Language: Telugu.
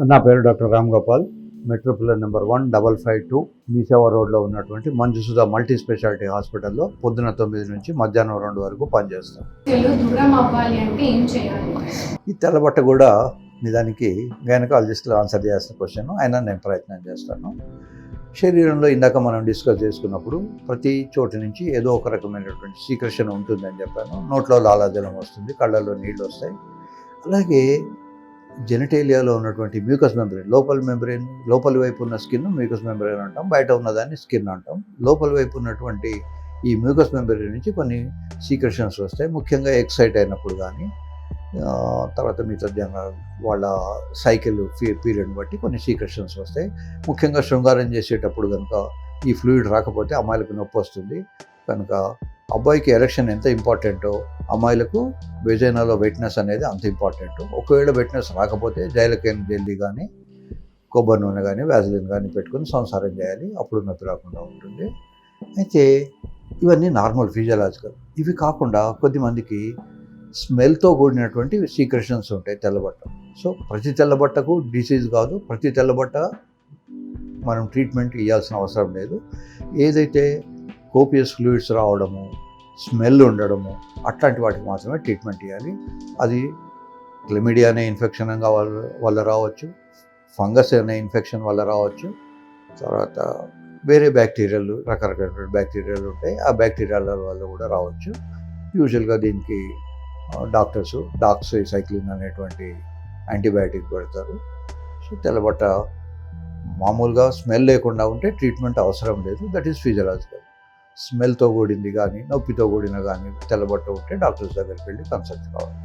నా పేరు doctor Ram Gopal. Metro pillar number 1552 MeeSeva రోడ్లో ఉన్నటువంటి మంజుసుధ మల్టీ స్పెషాలిటీ హాస్పిటల్లో పొద్దున 9 నుంచి మధ్యాహ్నం 2 వరకు పనిచేస్తాం. దూరం అవ్వాలి అంటే ఏం చేయాలి? ఈ తెల్లబట్ట కూడా నిజానికి గైనకాలజిస్టులు ఆన్సర్ చేయాల్సిన క్వశ్చన్, అయినా నేను ప్రయత్నం చేస్తాను. శరీరంలో ఇందాక మనం డిస్కస్ చేసుకున్నప్పుడు ప్రతి చోటు నుంచి ఏదో ఒక రకమైనటువంటి సీక్రెషన్ ఉంటుందని చెప్పాను. నోట్లో లాలాజలం వస్తుంది, కళ్ళల్లో నీళ్ళు వస్తాయి. అలాగే జెనిటేలియాలో ఉన్నటువంటి మ్యూకస్ మెంబ్రెయిన్, లోపలి వైపు ఉన్న స్కిన్ మ్యూకస్ మెంబ్రెయిన్ అంటాం, బయట ఉన్నదాన్ని స్కిన్ అంటాం. లోపలి వైపు ఉన్నటువంటి ఈ మ్యూకస్ మెంబ్రెయిన్ నుంచి కొన్ని సీక్రెషన్స్ వస్తాయి. ముఖ్యంగా ఎక్సైట్ అయినప్పుడు కానీ, తర్వాత మిగతా వాళ్ళ సైకిల్ పీరియడ్ బట్టి కొన్ని సీక్రెషన్స్ వస్తాయి. ముఖ్యంగా శృంగారం చేసేటప్పుడు కనుక ఈ ఫ్లూయిడ్ రాకపోతే అమ్మాయిలకు నొప్పి వస్తుంది. కనుక అబ్బాయికి ఎరెక్షన్ ఎంత ఇంపార్టెంటో అమ్మాయిలకు వెజైనాలో వెట్నెస్ అనేది అంత ఇంపార్టెంట్. ఒకవేళ వెట్నెస్ రాకపోతే జైలకేన్ జెల్లీ కానీ, కొబ్బరి నూనె కానీ, వ్యాజిలిన్ కానీ పెట్టుకుని సంసారం చేయాలి, అప్పుడు నొప్పి రాకుండా ఉంటుంది. అయితే ఇవన్నీ నార్మల్ ఫిజియలాజికల్. ఇవి కాకుండా కొద్దిమందికి స్మెల్తో కూడినటువంటి సీక్రెషన్స్ ఉంటాయి తెల్లబట్ట. సో ప్రతి తెల్లబట్టకు డిసీజ్ కాదు, ప్రతి తెల్లబట్ట మనం ట్రీట్మెంట్ ఇవ్వాల్సిన అవసరం లేదు. ఏదైతే కోపియస్ ఫ్లూయిడ్స్ రావడము, స్మెల్ ఉండడము, అట్లాంటి వాటికి మాత్రమే ట్రీట్మెంట్ ఇవ్వాలి. అది క్లమిడియా అనే ఇన్ఫెక్షన్ వల్ల రావచ్చు, ఫంగస్ అనే ఇన్ఫెక్షన్ వల్ల రావచ్చు, తర్వాత వేరే బ్యాక్టీరియాలు, రకరకాల బ్యాక్టీరియాలు ఉంటాయి, ఆ బ్యాక్టీరియాల వల్ల కూడా రావచ్చు. యూజువల్గా దీనికి డాక్టర్స్ డాక్సైక్లిన్ అనేటువంటి యాంటీబయాటిక్ పెడతారు. సో తెల్లబట్ట మామూలుగా స్మెల్ లేకుండా ఉంటే ట్రీట్మెంట్ అవసరం లేదు, దట్ ఈస్ ఫిజియలాజికల్. స్మెల్తో కూడింది కానీ, నొప్పితో కూడిన కానీ తెల్లబట్ట ఉంటే డాక్టర్స్ దగ్గరికి వెళ్ళి కన్సల్ట్ కావాలి.